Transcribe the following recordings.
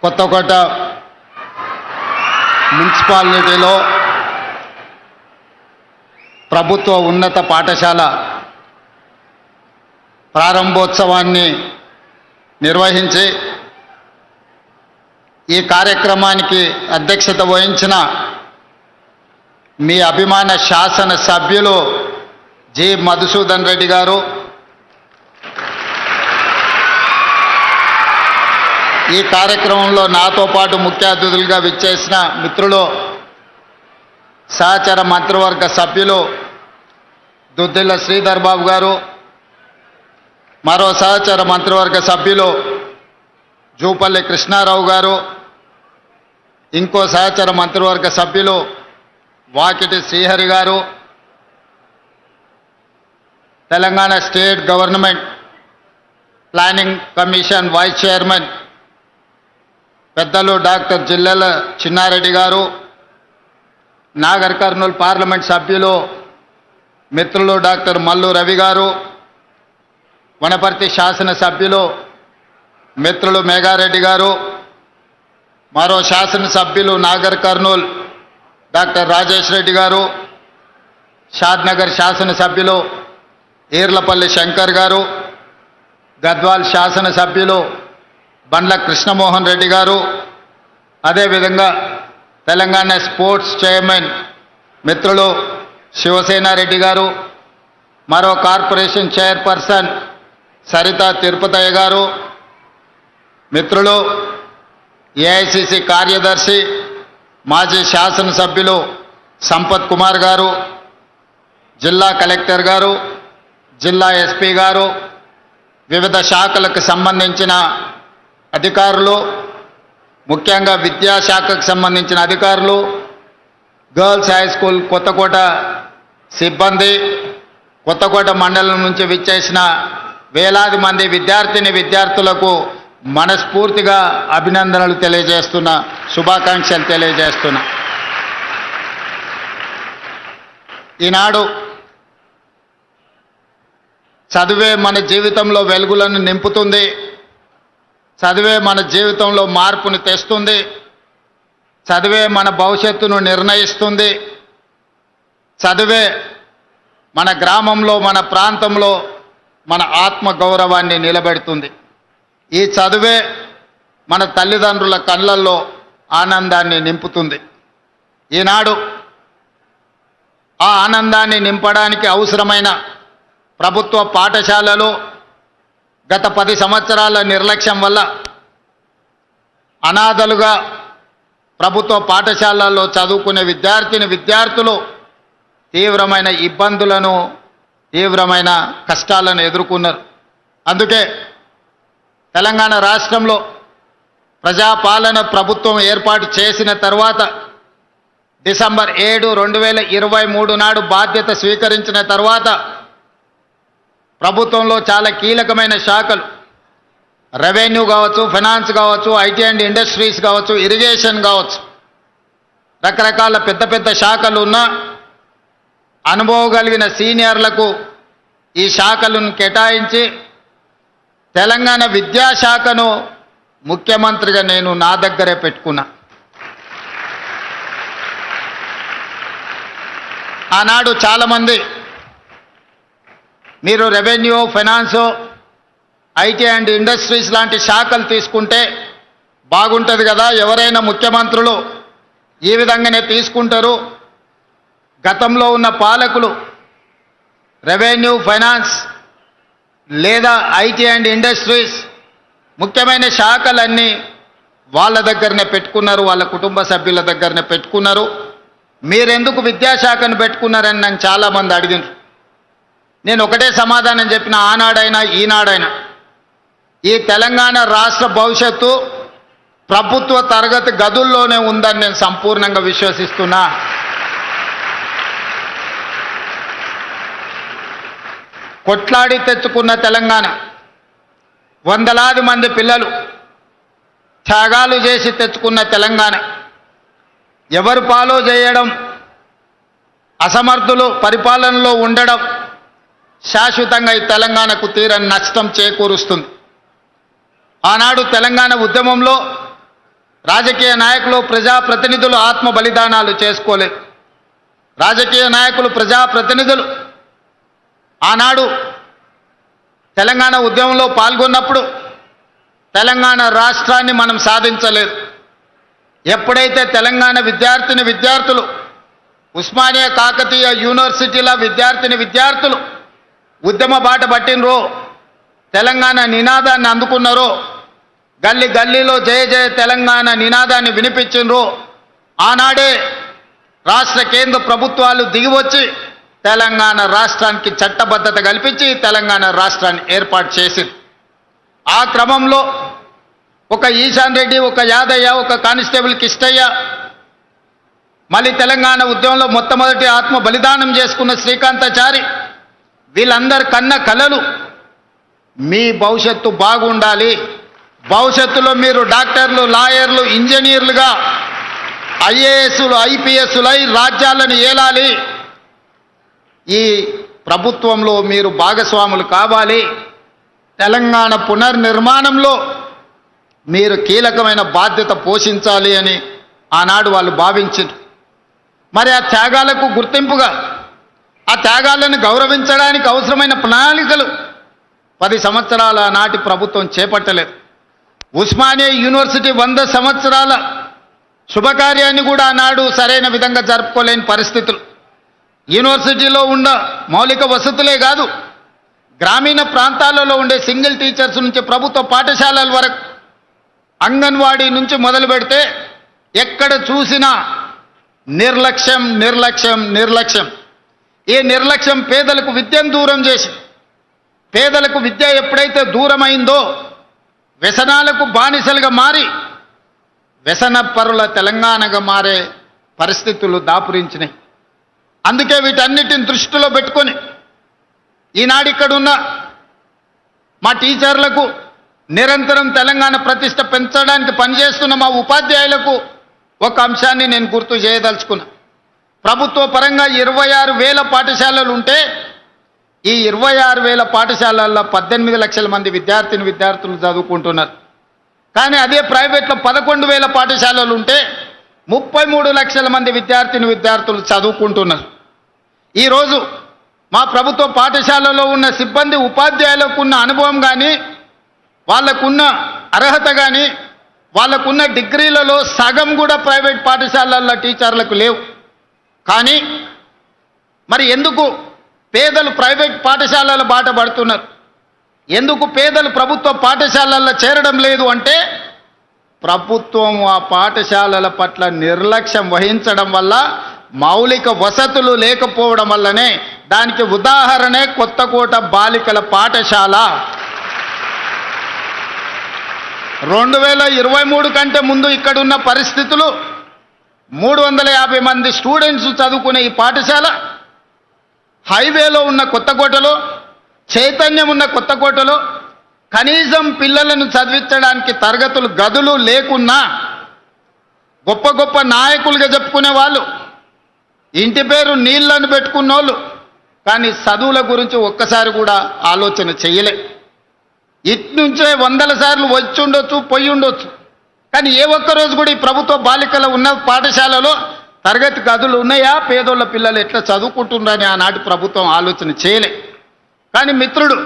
కొత్తకోట మున్సిపాలిటీలో ప్రభుత్వ ఉన్నత పాఠశాల ప్రారంభోత్సవాన్ని నిర్వహించి ఈ కార్యక్రమానికి అధ్యక్షత వహించిన మీ అభిమాన శాసన సభ్యులు జి మధుసూదన్ రెడ్డి గారు, ఈ కార్యక్రమంలో నాతో పాటు ముఖ్య అతిథులుగా విచ్చేసిన మిత్రులు సహచర మంత్రివర్గ సభ్యులు దుద్దిల్ల శ్రీధర్ బాబు గారు, మరో సహచర మంత్రివర్గ సభ్యులు జూపల్లి కృష్ణారావు గారు, ఇంకో సహచర మంత్రివర్గ సభ్యులు Vakiti Srihari garu, Telangana state government planning commission vice chairman పెద్దలు డాక్టర్ జిల్లెల చిన్నారెడ్డి గారు, నాగర్ కర్నూలు పార్లమెంట్ సభ్యులు మిత్రులు డాక్టర్ మల్లు రవి గారు, వనపర్తి శాసనసభ్యులు మిత్రులు మేఘారెడ్డి గారు, మరో శాసనసభ్యులు నాగర్ కర్నూలు డాక్టర్ రాజేష్ రెడ్డి గారు, షాద్నగర్ శాసనసభ్యులు ఈర్లపల్లి శంకర్ గారు, గద్వాల్ శాసనసభ్యులు బండ్ల కృష్ణమోహన్ రెడ్డి గారు, అదేవిధంగా తెలంగాణ స్పోర్ట్స్ చైర్మన్ మిత్రులు శివసేనారెడ్డి గారు, మరో కార్పొరేషన్ చైర్పర్సన్ సరిత తిరుపతయ్య గారు, మిత్రులు ఏఐసిసి కార్యదర్శి మాజీ శాసనసభ్యులు సంపత్ కుమార్ గారు, జిల్లా కలెక్టర్ గారు, జిల్లా ఎస్పీ గారు, వివిధ శాఖలకు సంబంధించిన అధికారులు, ముఖ్యంగా విద్యాశాఖకు సంబంధించిన అధికారులు, గర్ల్స్ హై స్కూల్ కొత్తకోట సిబ్బంది, కొత్తకోట మండలం నుంచి విచ్చేసిన వేలాది మంది విద్యార్థులకు మనస్ఫూర్తిగా అభినందనలు తెలియజేస్తున్నా, శుభాకాంక్షలు తెలియజేస్తున్నా. ఈనాడు చదువే మన జీవితంలో వెలుగులను నింపుతుంది, చదివే మన జీవితంలో మార్పుని తెస్తుంది, చదివే మన భవిష్యత్తును నిర్ణయిస్తుంది, చదివే మన గ్రామంలో మన ప్రాంతంలో మన ఆత్మ గౌరవాన్ని నిలబెడుతుంది. ఈ చదువే మన తల్లిదండ్రుల కళ్ళల్లో ఆనందాన్ని నింపుతుంది. ఈనాడు ఆ ఆనందాన్ని నింపడానికి అవసరమైన ప్రభుత్వ పాఠశాలలు గత 10 సంవత్సరాల నిర్లక్ష్యం వల్ల అనాథలుగా ప్రభుత్వ పాఠశాలల్లో చదువుకునే విద్యార్థులు తీవ్రమైన ఇబ్బందులను, తీవ్రమైన కష్టాలను ఎదుర్కొన్నారు. అందుకే తెలంగాణ రాష్ట్రంలో ప్రజాపాలన ప్రభుత్వం ఏర్పాటు చేసిన తర్వాత డిసెంబర్ 7, 2023 నాడు బాధ్యత స్వీకరించిన తర్వాత ప్రభుత్వంలో చాలా కీలకమైన శాఖలు, రెవెన్యూ కావచ్చు, ఫైనాన్స్ కావచ్చు, ఐటీ అండ్ ఇండస్ట్రీస్ కావచ్చు, ఇరిగేషన్ కావచ్చు, రకరకాల పెద్ద పెద్ద శాఖలు ఉన్న అనుభవం కలిగిన సీనియర్లకు ఈ శాఖలను కేటాయించి తెలంగాణ విద్యాశాఖను ముఖ్యమంత్రిగా నేను నా దగ్గరే పెట్టుకున్నా. ఆనాడు చాలామంది మీరు revenue, finance, IT and industries లాంటి శాఖలు తీసుకుంటే బాగుంటుంది కదా, ఎవరైనా ముఖ్యమంత్రులు ఈ విధంగానే తీసుకుంటారు, గతంలో ఉన్న పాలకులు రెవెన్యూ, ఫైనాన్స్ లేదా ఐటీ అండ్ ఇండస్ట్రీస్ ముఖ్యమైన శాఖలన్నీ వాళ్ళ దగ్గరనే పెట్టుకున్నారు, వాళ్ళ కుటుంబ సభ్యుల దగ్గరనే పెట్టుకున్నారు, మీరెందుకు విద్యాశాఖను పెట్టుకున్నారని నన్ను చాలామంది అడిగినారు. నేను ఒకటే సమాధానం చెప్పిన, ఆనాడైనా ఈనాడైనా ఈ తెలంగాణ రాష్ట్ర భవిష్యత్తు ప్రభుత్వ తరగతి గదుల్లోనే ఉందని నేను సంపూర్ణంగా విశ్వసిస్తున్నా. కొట్లాడి తెచ్చుకున్న తెలంగాణ, వందలాది మంది పిల్లలు త్యాగాలు చేసి తెచ్చుకున్న తెలంగాణ, ఎవరు ఫాలో చేయడం, అసమర్థులు పరిపాలనలో ఉండడం శాశ్వతంగా ఈ తెలంగాణకు తీరని నష్టం చేకూరుస్తుంది. ఆనాడు తెలంగాణ ఉద్యమంలో రాజకీయ నాయకులు ప్రజాప్రతినిధులు ఆత్మ బలిదానాలు చేసుకోలేదు. రాజకీయ నాయకులు ప్రజాప్రతినిధులు ఆనాడు తెలంగాణ ఉద్యమంలో పాల్గొన్నప్పుడు తెలంగాణ రాష్ట్రాన్ని మనం సాధించలేదు. ఎప్పుడైతే తెలంగాణ విద్యార్థులు ఉస్మానియా కాకతీయ యూనివర్సిటీల విద్యార్థులు ఉద్యమ బాట పట్టినరో, తెలంగాణ నినాదాన్ని అందుకున్నారో, గల్లీ గల్లీలో జయ జయ తెలంగాణ నినాదాన్ని వినిపించినరో, ఆనాడే రాష్ట్ర కేంద్ర ప్రభుత్వాలు దిగివచ్చి తెలంగాణ రాష్ట్రానికి చట్టబద్ధత కల్పించి తెలంగాణ రాష్ట్రాన్ని ఏర్పాటు చేసింది. ఆ క్రమంలో ఒక ఈశాన్ రెడ్డి, ఒక యాదయ్య, ఒక కానిస్టేబుల్ కిష్టయ్య, మళ్ళీ తెలంగాణ ఉద్యమంలో మొట్టమొదటి ఆత్మ బలిదానం చేసుకున్న శ్రీకాంతాచారి, వీళ్ళందరి కన్న కలలు మీ భవిష్యత్తు బాగుండాలి, భవిష్యత్తులో మీరు డాక్టర్లు, లాయర్లు, ఇంజనీర్లుగా ఐఏఎస్లు, ఐపీఎస్లై రాజ్యాలను ఏలాలి, ఈ ప్రభుత్వంలో మీరు భాగస్వాములు కావాలి, తెలంగాణ పునర్నిర్మాణంలో మీరు కీలకమైన బాధ్యత పోషించాలి అని ఆనాడు వాళ్ళు భావించారు. మరి ఆ త్యాగాలకు గుర్తింపుగా, ఆ త్యాగాలను గౌరవించడానికి అవసరమైన ప్రణాళికలు 10 సంవత్సరాల నాటి ప్రభుత్వం చేపట్టలేదు. ఉస్మానియా యూనివర్సిటీ 100 సంవత్సరాల శుభకార్యాన్ని కూడా ఆనాడు సరైన విధంగా జరుపుకోలేని పరిస్థితులు. యూనివర్సిటీలో ఉన్న మౌలిక వసతులే కాదు, గ్రామీణ ప్రాంతాలలో ఉండే సింగిల్ టీచర్స్ నుంచి ప్రభుత్వ పాఠశాలల వరకు, అంగన్వాడీ నుంచి మొదలు పెడితే ఎక్కడ చూసినా నిర్లక్ష్యం నిర్లక్ష్యం నిర్లక్ష్యం. ఈ నిర్లక్ష్యం పేదలకు విద్యను దూరం చేసి, పేదలకు విద్య ఎప్పుడైతే దూరమైందో వ్యసనాలకు బానిసలుగా మారి వ్యసన పరుల తెలంగాణగా మారే పరిస్థితులు దాపురించినాయి. అందుకే వీటన్నిటిని దృష్టిలో పెట్టుకొని ఈనాడు ఇక్కడున్న మా టీచర్లకు, నిరంతరం తెలంగాణ ప్రతిష్ట పెంచడానికి పనిచేస్తున్న మా ఉపాధ్యాయులకు ఒక అంశాన్ని నేను గుర్తు చేయదలుచుకున్నా. ప్రభుత్వ పరంగా 26,000 పాఠశాలలు ఉంటే ఈ 26,000 పాఠశాలల్లో 18 లక్షల మంది విద్యార్థులు చదువుకుంటున్నారు. కానీ అదే ప్రైవేట్లో 11,000 పాఠశాలలు ఉంటే 33 లక్షల మంది విద్యార్థులు చదువుకుంటున్నారు. ఈరోజు మా ప్రభుత్వ పాఠశాలలో ఉన్న సిబ్బంది, ఉపాధ్యాయులకు ఉన్న అనుభవం కానీ, వాళ్ళకున్న అర్హత కానీ, వాళ్ళకున్న డిగ్రీలలో సగం కూడా ప్రైవేట్ పాఠశాలల్లో టీచర్లకు లేవు. కానీ మరి ఎందుకు పేదలు ప్రైవేట్ పాఠశాలల బాట పడుతున్నారు? ఎందుకు పేదలు ప్రభుత్వ పాఠశాలల్లో చేరడం లేదు అంటే, ప్రభుత్వం ఆ పాఠశాలల పట్ల నిర్లక్ష్యం వహించడం వల్ల, మౌలిక వసతులు లేకపోవడం వల్లనే. దానికి ఉదాహరణే కొత్తకోట బాలికల పాఠశాల. 2023 కంటే ముందు ఇక్కడున్న పరిస్థితులు 350 మంది స్టూడెంట్స్ చదువుకునే ఈ పాఠశాల హైవేలో ఉన్న కొత్తకోటలో, చైతన్యం ఉన్న కొత్తకోటలో కనీసం పిల్లలను చదివించడానికి తరగతులు గదులు లేకున్నా, గొప్ప గొప్ప నాయకులుగా చెప్పుకునే వాళ్ళు, ఇంటి పేరు నీళ్ళని పెట్టుకున్నోళ్ళు, కానీ చదువుల గురించి ఒక్కసారి కూడా ఆలోచన చెయ్యలే. ఇట్నుంచే 100 సార్లు వచ్చి ఉండొచ్చు, పోయి ఉండొచ్చు, కానీ ఏ ఒక్కరోజు కూడా ఈ ప్రభుత్వ బాలికల ఉన్న పాఠశాలలో తరగతి గదులు ఉన్నాయా, పేదోళ్ళ పిల్లలు ఎట్లా చదువుకుంటున్నారని ఆనాటి ప్రభుత్వం ఆలోచన చేయలే. కానీ మిత్రుడు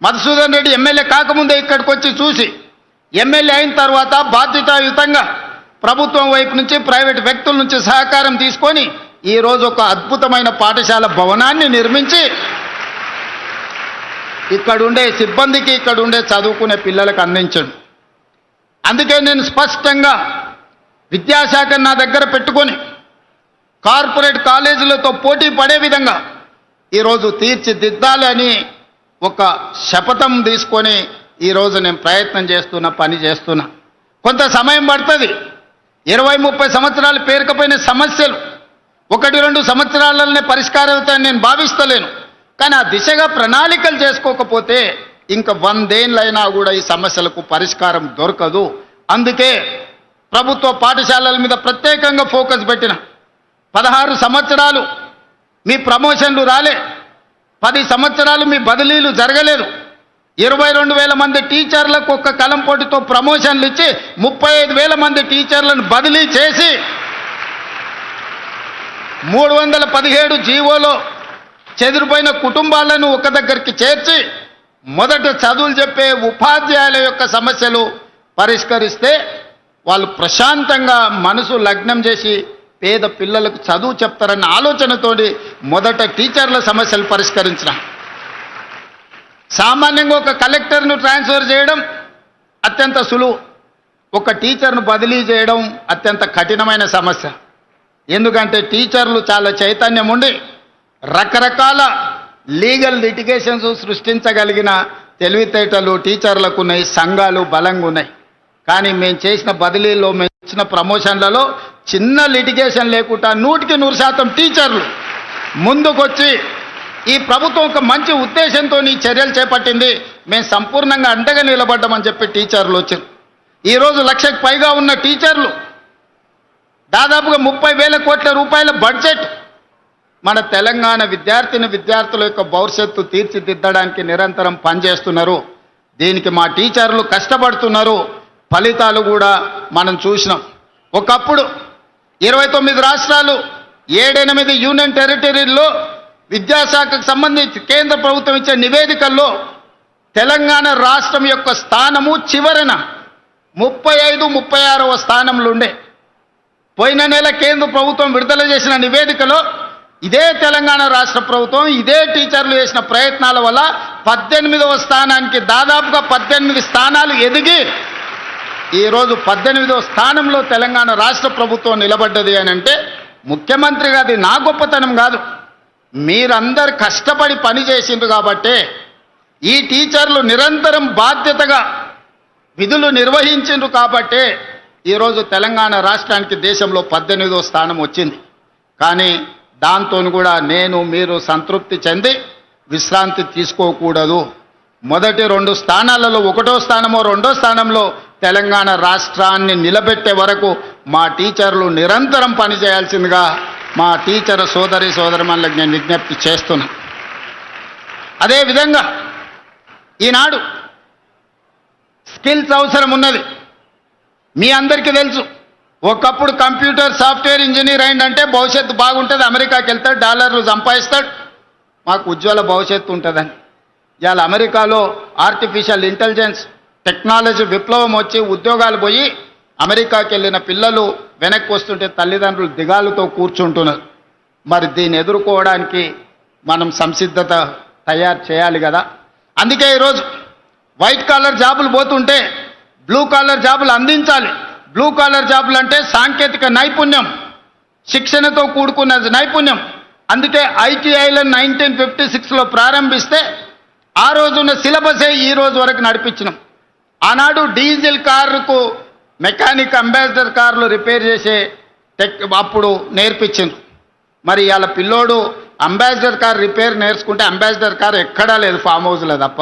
మధుసూదన్ రెడ్డి ఎమ్మెల్యే కాకముందే ఇక్కడికి వచ్చి చూసి, ఎమ్మెల్యే అయిన తర్వాత బాధ్యతాయుతంగా ప్రభుత్వం వైపు నుంచి, ప్రైవేట్ వ్యక్తుల నుంచి సహకారం తీసుకొని ఈరోజు ఒక అద్భుతమైన పాఠశాల భవనాన్ని నిర్మించి ఇక్కడుండే సిబ్బందికి, ఇక్కడుండే చదువుకునే పిల్లలకు అందించండి. అందుకే నేను స్పష్టంగా విద్యాశాఖ నా దగ్గర పెట్టుకొని కార్పొరేట్ కాలేజీలతో పోటీ పడే విధంగా ఈరోజు తీర్చిదిద్దాలి అని ఒక శపథం తీసుకొని ఈరోజు నేను ప్రయత్నం చేస్తున్నా, పని చేస్తున్నా. కొంత సమయం పడుతుంది. 20-30 సంవత్సరాలు పేరుకపోయిన సమస్యలు 1-2 సంవత్సరాలనే పరిష్కారం అవుతాయని నేను భావిస్తలేను. కానీ ఆ దిశగా ప్రణాళికలు చేసుకోకపోతే ఇంకా 100 ఏళ్ళైనా కూడా ఈ సమస్యలకు పరిష్కారం దొరకదు. అందుకే ప్రభుత్వ పాఠశాలల మీద ప్రత్యేకంగా ఫోకస్ పెట్టిన. 16 సంవత్సరాలు మీ ప్రమోషన్లు రాలే, 10 సంవత్సరాలు మీ బదిలీలు జరగలేదు. 22,000 మంది టీచర్లకు ఒక్క కలం పోటీతో ప్రమోషన్లు ఇచ్చి 35,000 మంది టీచర్లను బదిలీ చేసి 317 జీవోలో చెదిరిపోయిన కుటుంబాలను ఒక దగ్గరికి చేర్చి మొదట చదువులు చెప్పే ఉపాధ్యాయుల యొక్క సమస్యలు పరిష్కరిస్తే వాళ్ళు ప్రశాంతంగా మనసు లగ్నం చేసి పేద పిల్లలకు చదువు చెప్తారన్న ఆలోచనతోటి మొదట టీచర్ల సమస్యలు పరిష్కరించిన. సామాన్యంగా ఒక కలెక్టర్ను ట్రాన్స్ఫర్ చేయడం అత్యంత సులువు, ఒక టీచర్ను బదిలీ చేయడం అత్యంత కఠినమైన సమస్య. ఎందుకంటే టీచర్లు చాలా చైతన్యం ఉండి రకరకాల లీగల్ లిటిగేషన్స్ సృష్టించగలిగిన తెలివితేటలు టీచర్లకు ఉన్నాయి, సంఘాలు బలంగా ఉన్నాయి. కానీ మేము చేసిన బదిలీలో, మేము ఇచ్చిన ప్రమోషన్లలో చిన్న లిటిగేషన్ లేకుండా 100% టీచర్లు ముందుకొచ్చి ఈ ప్రభుత్వం ఒక మంచి ఉద్దేశంతో ఈ చర్యలు చేపట్టింది, మేము సంపూర్ణంగా అండగా నిలబడ్డామని చెప్పి టీచర్లు వచ్చారు. ఈరోజు 1,00,000కు పైగా ఉన్న టీచర్లు, దాదాపుగా 30,000 కోట్ల రూపాయల బడ్జెట్ మన తెలంగాణ విద్యార్థుల యొక్క భవిష్యత్తు తీర్చిదిద్దడానికి నిరంతరం పనిచేస్తున్నారు. దీనికి మా టీచర్లు కష్టపడుతున్నారు. ఫలితాలు కూడా మనం చూసినాం. ఒకప్పుడు 29 రాష్ట్రాలు 7-8 యూనియన్ టెరిటరీల్లో విద్యాశాఖకు సంబంధించి కేంద్ర ప్రభుత్వం ఇచ్చే నివేదికల్లో తెలంగాణ రాష్ట్రం యొక్క స్థానము చివరన 35-36వ స్థానంలో ఉండే. పోయిన నెల కేంద్ర ప్రభుత్వం విడుదల చేసిన నివేదికలో ఇదే తెలంగాణ రాష్ట్ర ప్రభుత్వం ఇదే టీచర్లు చేసిన ప్రయత్నాల వల్ల 18వ స్థానానికి, దాదాపుగా 18 స్థానాలు ఎదిగి ఈరోజు 18వ స్థానంలో తెలంగాణ రాష్ట్ర ప్రభుత్వం నిలబడ్డది అని అంటే ముఖ్యమంత్రి గారి నా గొప్పతనం కాదు, మీరందరు కష్టపడి పని చేసిండ్రు కాబట్టే, ఈ టీచర్లు నిరంతరం బాధ్యతగా విధులు నిర్వహించిండ్రు కాబట్టే ఈరోజు తెలంగాణ రాష్ట్రానికి దేశంలో 18వ స్థానం వచ్చింది. కానీ దాంతో కూడా మీరు సంతృప్తి చెంది విశ్రాంతి తీసుకోకూడదు. మొదటి 2 స్థానాలలో 1వ స్థానమో 2వ స్థానంలో తెలంగాణ రాష్ట్రాన్ని నిలబెట్టే వరకు మా టీచర్లు నిరంతరం పనిచేయాల్సిందిగా మా టీచర్ సోదరిమణులకు నేను విజ్ఞప్తి చేస్తున్నా. అదేవిధంగా ఈనాడు స్కిల్స్ అవసరం ఉన్నది. మీ అందరికీ తెలుసు, ఒకప్పుడు కంప్యూటర్ సాఫ్ట్వేర్ ఇంజనీర్ అయిందంటే భవిష్యత్తు బాగుంటుంది, అమెరికాకి వెళ్తాడు, డాలర్లు సంపాదిస్తాడు, మాకు ఉజ్వల భవిష్యత్తు ఉంటుందని. ఇవాళ అమెరికాలో ఆర్టిఫిషియల్ ఇంటెలిజెన్స్ టెక్నాలజీ విప్లవం వచ్చి ఉద్యోగాలు పోయి అమెరికాకి వెళ్ళిన పిల్లలు వెనక్కి వస్తుంటే తల్లిదండ్రులు దిగాలుతో కూర్చుంటున్నారు. మరి దీన్ని ఎదుర్కోవడానికి మనం సంసిద్ధత తయారు చేయాలి కదా. అందుకే ఈరోజు వైట్ కాలర్ జాబులు పోతుంటే బ్లూ కాలర్ జాబులు అందించాలి. బ్లూ కాలర్ జాబులు అంటే సాంకేతిక నైపుణ్యం, శిక్షణతో కూడుకున్న నైపుణ్యం. అందుకే ఐటీఐలను 1956లో ప్రారంభిస్తే ఆ రోజున్న సిలబసే ఈ రోజు వరకు నడిపించినాం. ఆనాడు డీజిల్ కారుకు మెకానిక్ అంబాసిడర్ కార్లు రిపేర్ చేసే అప్పుడు నేర్పించింది. మరి ఇవాళ పిల్లోడు అంబాసిడర్ కార్ రిపేర్ నేర్చుకుంటే అంబాసిడర్ కార్ ఎక్కడా లేదు, ఫామ్ హౌస్లో తప్ప.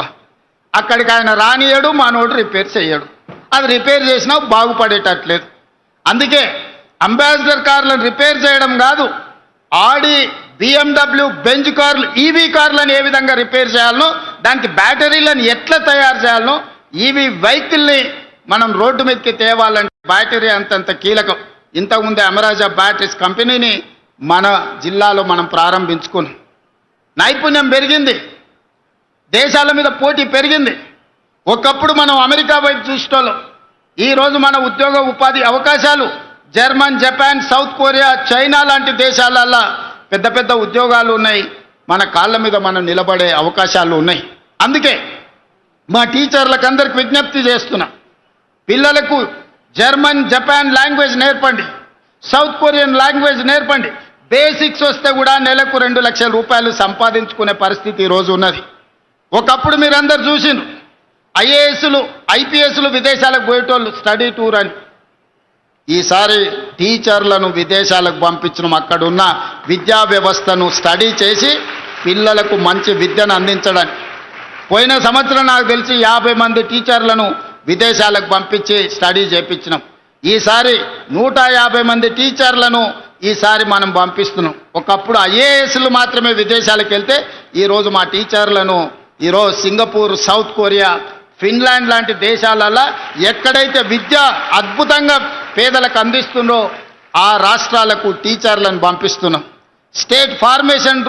అక్కడికి ఆయన రానియడు, మనోడు రిపేర్ చేయడు. అది రిపేర్ చేసినా బాగుపడేటట్లేదు. అందుకే అంబాసిడర్ కార్లను రిపేర్ చేయడం కాదు, ఆడి BMW బెంజ్ కార్లు ఈవీ కార్లను ఏ విధంగా రిపేర్ చేయాలనో, దానికి బ్యాటరీలను ఎట్లా తయారు చేయాలనో, ఈవీ వెహికల్ని మనం రోడ్డు మీదకి తేవాలంటే బ్యాటరీ అంతంత కీలకం. ఇంతకుముందే అమరాజా బ్యాటరీస్ కంపెనీని మన జిల్లాలో మనం ప్రారంభించుకున్నాం. నైపుణ్యం పెరిగింది, దేశాల మీద పోటీ పెరిగింది. ఒకప్పుడు మనం అమెరికా వైపు చూసేటోళ్ళం. ఈరోజు మన ఉద్యోగ ఉపాధి అవకాశాలు German, Japan, south Korea, China లాంటి దేశాలల్లో పెద్ద పెద్ద ఉద్యోగాలు ఉన్నాయి. మన కాళ్ళ మీద మనం నిలబడే అవకాశాలు ఉన్నాయి. అందుకే మా టీచర్లకు అందరికి విజ్ఞప్తి చేస్తున్నా, పిల్లలకు జర్మన్, జపాన్ లాంగ్వేజ్ నేర్పండి, సౌత్ కొరియన్ లాంగ్వేజ్ నేర్పండి. బేసిక్స్ వస్తే కూడా నెలకు 2 లక్షల రూపాయలు సంపాదించుకునే పరిస్థితి ఈరోజు ఉన్నది. ఒకప్పుడు మీరందరూ చూసిండ్రు, ఐఏఎస్లు, ఐపీఎస్లు విదేశాలకు పోయేటోళ్ళు స్టడీ టూర్ అని. ఈసారి టీచర్లను విదేశాలకు పంపించడం, అక్కడున్న విద్యా వ్యవస్థను స్టడీ చేసి పిల్లలకు మంచి విద్యను అందించడానికి. పోయిన సంవత్సరం నాకు తెలిసి 50 మంది టీచర్లను విదేశాలకు పంపించి స్టడీ చేయించినాం. ఈసారి 150 మంది టీచర్లను ఈసారి మనం పంపిస్తున్నాం. ఒకప్పుడు ఐఏఎస్లు మాత్రమే విదేశాలకు వెళ్తే ఈరోజు మా టీచర్లను ఈరోజు సింగపూర్, సౌత్ కొరియా, ఫిన్లాండ్ లాంటి దేశాలలో ఎక్కడైతే విద్య అద్భుతంగా పేదలకు అందిస్తుందో ఆ రాష్ట్రాలకు టీచర్లను పంపిస్తున్నాం. స్టేట్ ఫార్మేషన్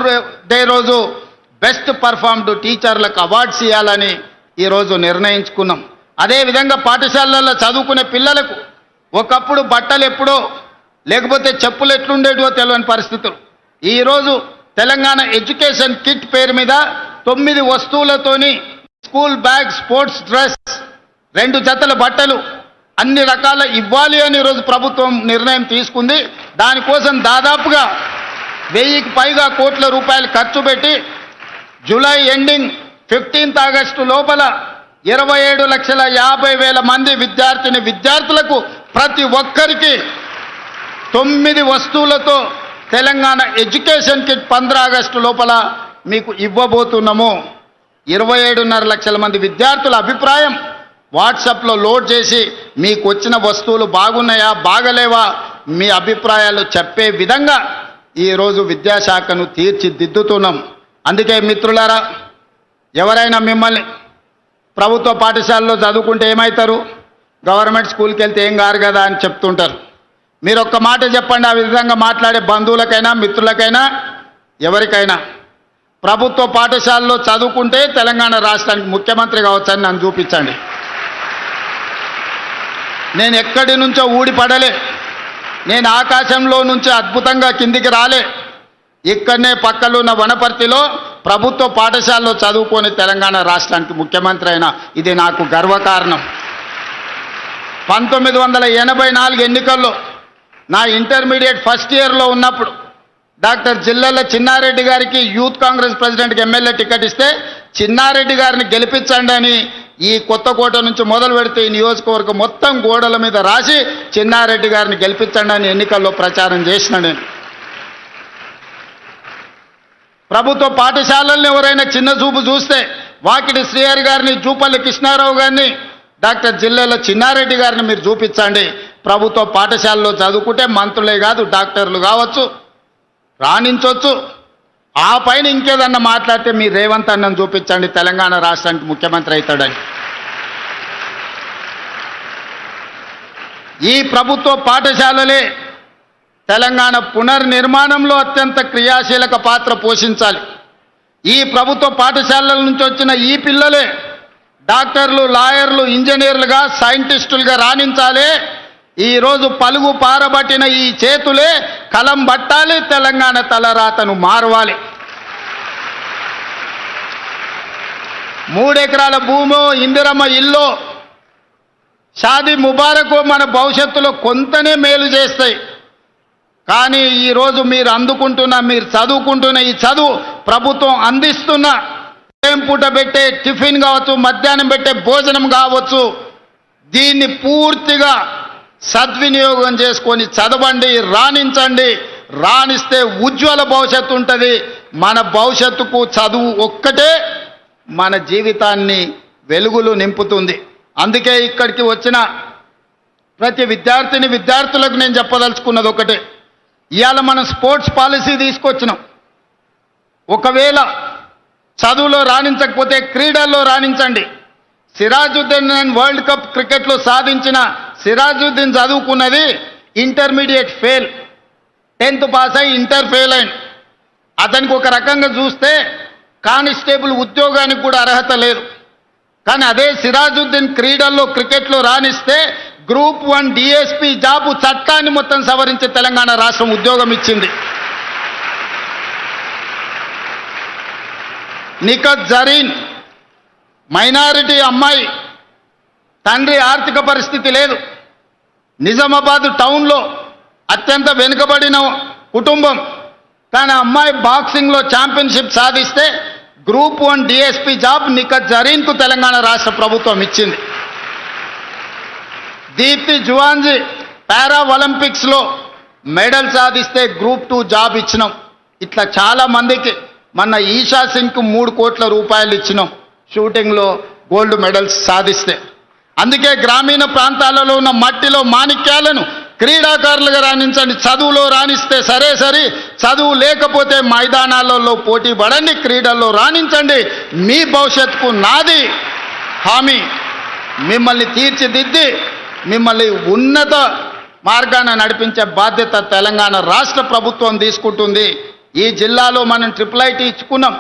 డే రోజు బెస్ట్ పర్ఫార్మ్డ్ టీచర్లకు అవార్డ్స్ ఇవ్వాలని ఈరోజు నిర్ణయించుకున్నాం. అదేవిధంగా పాఠశాలల్లో చదువుకునే పిల్లలకు ఒకప్పుడు బట్టలు ఎప్పుడో లేకపోతే చెప్పులు ఎట్లుండేటో తెలియని పరిస్థితులు. ఈరోజు తెలంగాణ ఎడ్యుకేషన్ కిట్ పేరు మీద 9 వస్తువులతోని స్కూల్ బ్యాగ్, స్పోర్ట్స్ డ్రెస్, 2 జతల బట్టలు అన్ని రకాల ఇవ్వాలి అని ఈరోజు ప్రభుత్వం నిర్ణయం తీసుకుంది. దానికోసం దాదాపుగా 1000కి పైగా కోట్ల రూపాయలు ఖర్చు పెట్టి జూలై ఎండింగ్ 15th ఆగస్టు లోపల 27,50,000 మంది విద్యార్థులకు ప్రతి ఒక్కరికి 9 వస్తువులతో తెలంగాణ ఎడ్యుకేషన్ కిట్ 15 ఆగస్టు లోపల మీకు ఇవ్వబోతున్నాము. 27.5 లక్షల మంది విద్యార్థుల అభిప్రాయం వాట్సాప్లో లోడ్ చేసి మీకు వచ్చిన వస్తువులు బాగున్నాయా, బాగలేవా, మీ అభిప్రాయాలు చెప్పే విధంగా ఈరోజు విద్యాశాఖను తీర్చిదిద్దుతున్నాం. అందుకే మిత్రులారా, ఎవరైనా మిమ్మల్ని ప్రభుత్వ పాఠశాలలో చదువుకుంటే ఏమవుతారు, గవర్నమెంట్ స్కూల్కి వెళ్తే ఏం కారు కదా అని చెప్తుంటారు. మీరు ఒక్క మాట చెప్పండి, ఆ విధంగా మాట్లాడే బంధువులకైనా మిత్రులకైనా ఎవరికైనా ప్రభుత్వ పాఠశాలలో చదువుకుంటే తెలంగాణ రాష్ట్రానికి ముఖ్యమంత్రి కావచ్చని నన్ను చూపించండి. నేను ఎక్కడి నుంచో ఊడిపడలే, నేను ఆకాశంలో నుంచి అద్భుతంగా కిందికి రాలే. ఇక్కడనే పక్కలున్న వనపర్తిలో ప్రభుత్వ పాఠశాలలో చదువుకొని తెలంగాణ రాష్ట్రానికి ముఖ్యమంత్రి అయినా ఇది నాకు గర్వకారణం. 1984 ఎన్నికల్లో నా ఇంటర్మీడియట్ ఫస్ట్ ఇయర్లో ఉన్నప్పుడు డాక్టర్ జిల్లెల చిన్నారెడ్డి గారికి యూత్ కాంగ్రెస్ ప్రెసిడెంట్కి ఎమ్మెల్యే టికెట్ ఇస్తే చిన్నారెడ్డి గారిని గెలిపించండి అని ఈ కొత్తకోట నుంచి మొదలు పెడితే ఈ నియోజకవర్గం మొత్తం గోడల మీద రాసి చిన్నారెడ్డి గారిని గెలిపించండి అని ఎన్నికల్లో ప్రచారం చేసిన నేను. ప్రభుత్వ పాఠశాలల్ని ఎవరైనా చిన్న చూపు చూస్తే వాకిటి శ్రీహరి గారిని, జూపల్లి కృష్ణారావు గారిని, డాక్టర్ జిల్లెల చిన్నారెడ్డి గారిని మీరు చూపించండి. ప్రభుత్వ పాఠశాలలో చదువుకుంటే మంత్రులే కాదు డాక్టర్లు కావచ్చు, రాణించవచ్చు. ఆ పైన ఇంకేదన్నా మాట్లాడితే మీ రేవంత్ అన్నను చూపించండి, తెలంగాణ రాష్ట్రానికి ముఖ్యమంత్రి అవుతాడని. ఈ ప్రభుత్వ పాఠశాలలే తెలంగాణ పునర్నిర్మాణంలో అత్యంత క్రియాశీలక పాత్ర పోషించాలి. ఈ ప్రభుత్వ పాఠశాలల నుంచి వచ్చిన ఈ పిల్లలే డాక్టర్లు, లాయర్లు, ఇంజనీర్లుగా, సైంటిస్టులుగా రాణించాలి. ఈరోజు పలుగు పారబట్టిన ఈ చేతులే కలం బట్టాలి, తెలంగాణ తలరాతను మారవాలి. 3 ఎకరాల భూమో, ఇందిరమ్మ ఇల్లు, షాదీ ముబారక్ మన భవిష్యత్తులో కొంతనే మేలు చేస్తాయి. కానీ ఈరోజు మీరు చదువుకుంటున్న ఈ చదువు ప్రభుత్వం అందిస్తున్న ఉదయం పూట పెట్టే టిఫిన్ కావచ్చు, మధ్యాహ్నం పెట్టే భోజనం కావచ్చు, దీన్ని పూర్తిగా సద్వినియోగం చేసుకొని చదవండి, రాణించండి. రాణిస్తే ఉజ్వల భవిష్యత్తు ఉంటుంది. మన భవిష్యత్తుకు చదువు ఒక్కటే మన జీవితాన్ని వెలుగులు నింపుతుంది. అందుకే ఇక్కడికి వచ్చిన ప్రతి విద్యార్థులకు నేను చెప్పదలుచుకున్నది ఒకటే, ఇవాళ మనం స్పోర్ట్స్ పాలసీ తీసుకొచ్చినాం. ఒకవేళ చదువులో రాణించకపోతే క్రీడల్లో రాణించండి. సిరాజుద్దీన్ వరల్డ్ కప్ క్రికెట్లో సాధించిన సిరాజుద్దీన్ చదువుకున్నది ఇంటర్మీడియట్ ఫెయిల్, 10th పాస్ అయి ఇంటర్ ఫెయిల్ అయింది. అతనికి ఒక రకంగా చూస్తే కానిస్టేబుల్ ఉద్యోగానికి కూడా అర్హత లేదు. కానీ అదే సిరాజుద్దీన్ క్రికెట్లో రాణిస్తే Group 1 DSP జాబు చట్టాన్ని మొత్తం సవరించి తెలంగాణ రాష్ట్రం ఉద్యోగం ఇచ్చింది. నిఖత్ జరీన్ మైనారిటీ అమ్మాయి, తండ్రి ఆర్థిక పరిస్థితి లేదు, నిజామాబాద్ టౌన్లో అత్యంత వెనుకబడిన కుటుంబం. కానీ అమ్మాయి బాక్సింగ్లో ఛాంపియన్షిప్ సాధిస్తే Group 1 DSP జాబ్ నిఖత్ జరీన్కు తెలంగాణ రాష్ట్ర ప్రభుత్వం ఇచ్చింది. దీప్తి జువాన్జీ పారా ఒలింపిక్స్లో మెడల్ సాధిస్తే Group 2 జాబ్ ఇచ్చినాం. ఇట్లా చాలా మందికి మొన్న ఈషా సింగ్కు 3 కోట్ల రూపాయలు ఇచ్చినాం షూటింగ్లో గోల్డ్ మెడల్స్ సాధిస్తే. అందుకే గ్రామీణ ప్రాంతాలలో ఉన్న మట్టిలో మాణిక్యాలను క్రీడాకారులుగా రాణించండి. చదువులో రాణిస్తే సరే సరే, చదువు లేకపోతే మైదానాలలో పోటీ పడండి, క్రీడల్లో రాణించండి. మీ భవిష్యత్తుకు నాది హామీ. మిమ్మల్ని తీర్చిదిద్ది మిమ్మల్ని ఉన్నత మార్గాన నడిపించే బాధ్యత తెలంగాణ రాష్ట్ర ప్రభుత్వం తీసుకుంటుంది. ఈ జిల్లాలో మనం IIIT ఇచ్చుకున్నాం,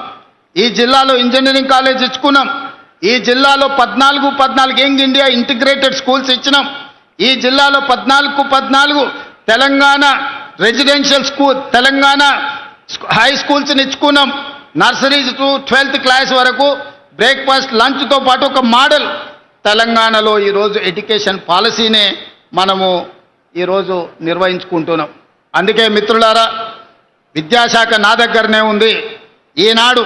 ఈ జిల్లాలో ఇంజనీరింగ్ కాలేజ్ ఇచ్చుకున్నాం, ఈ జిల్లాలో 14 యంగ్ ఇండియా ఇంటిగ్రేటెడ్ స్కూల్స్ ఇచ్చినాం, ఈ జిల్లాలో 14 Telangana residential school, Telangana high స్కూల్స్ని ఇచ్చుకున్నాం. నర్సరీ టు 12th క్లాస్ వరకు బ్రేక్ఫాస్ట్ లంచ్తో పాటు ఒక మోడల్ తెలంగాణలో ఈరోజు ఎడ్యుకేషన్ పాలసీనే మనము ఈరోజు నిర్వహించుకుంటున్నాం. అందుకే మిత్రులారా, విద్యాశాఖ నా దగ్గరనే ఉంది. ఈనాడు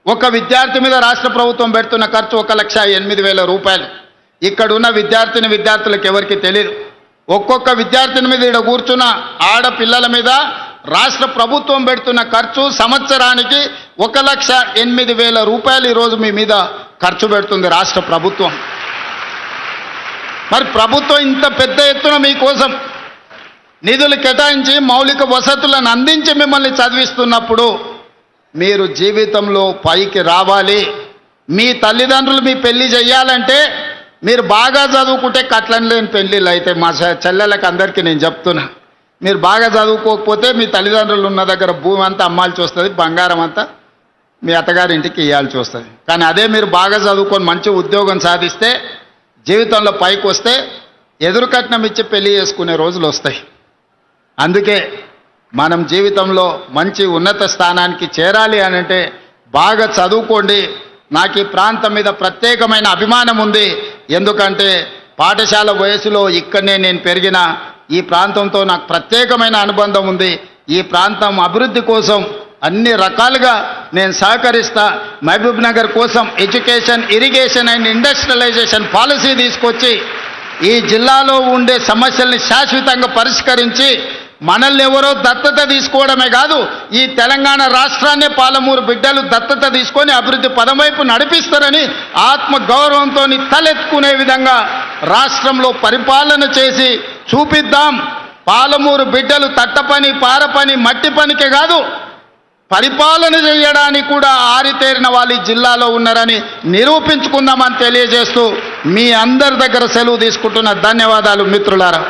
ఒక విద్యార్థి మీద రాష్ట్ర ప్రభుత్వం పెడుతున్న ఖర్చు 1,08,000 రూపాయలు. ఇక్కడున్న విద్యార్థులకు ఎవరికి తెలియదు. ఒక్కొక్క విద్యార్థిని మీద ఇక్కడ కూర్చున్న ఆడపిల్లల మీద రాష్ట్ర ప్రభుత్వం పెడుతున్న ఖర్చు సంవత్సరానికి 1,08,000 రూపాయలు ఈరోజు మీ మీద ఖర్చు పెడుతుంది రాష్ట్ర ప్రభుత్వం. మరి ప్రభుత్వం ఇంత పెద్ద ఎత్తున మీకోసం నిధులు కేటాయించి మౌలిక వసతులను అందించి మిమ్మల్ని చదివిస్తున్నప్పుడు మీరు జీవితంలో పైకి రావాలి. మీ తల్లిదండ్రులు మీ పెళ్లి చేయాలంటే మీరు బాగా చదువుకుంటే కట్లని లేని పెళ్ళిళ్ళు అయితే మా చెల్లెళ్ళకి అందరికీ నేను చెప్తున్నా. మీరు బాగా చదువుకోకపోతే మీ తల్లిదండ్రులు ఉన్న దగ్గర భూమి అంతా అమ్మాల్సి వస్తుంది, బంగారం అంతా మీ అత్తగారి ఇంటికి ఇవ్వాల్సి వస్తుంది. కానీ అదే మీరు బాగా చదువుకొని మంచి ఉద్యోగం సాధిస్తే, జీవితంలో పైకి వస్తే ఎదురు కట్నం ఇచ్చి పెళ్లి చేసుకునే రోజులు వస్తాయి. అందుకే మనం జీవితంలో మంచి ఉన్నత స్థానానికి చేరాలి అనంటే బాగా చదువుకోండి. నాకు ఈ ప్రాంతం మీద ప్రత్యేకమైన అభిమానం ఉంది. ఎందుకంటే పాఠశాల వయసులో ఇక్కడనే నేను పెరిగిన ఈ ప్రాంతంతో నాకు ప్రత్యేకమైన అనుబంధం ఉంది. ఈ ప్రాంతం అభివృద్ధి కోసం అన్ని రకాలుగా నేను సహకరిస్తా. మహబూబ్ నగర్ కోసం education, irrigation and industrialisation policy తీసుకొచ్చి ఈ జిల్లాలో ఉండే సమస్యల్ని శాశ్వతంగా పరిష్కరించి మనల్ని ఎవరో దత్తత తీసుకోవడమే కాదు, ఈ తెలంగాణ రాష్ట్రాన్నే పాలమూరు బిడ్డలు దత్తత తీసుకొని అభివృద్ధి పదం వైపు నడిపిస్తారని ఆత్మ గౌరవంతో తలెత్తుకునే విధంగా రాష్ట్రంలో పరిపాలన చేసి చూపిద్దాం. పాలమూరు బిడ్డలు తట్టపని, పారపని, మట్టి పనికే కాదు, పరిపాలన చేయడానికి కూడా ఆరితేరిన వాళ్ళు ఈ జిల్లాలో ఉన్నారని నిరూపించుకుందామని తెలియజేస్తూ మీ అందరి దగ్గర సెలవు తీసుకుంటున్న ధన్యవాదాలు మిత్రులారా.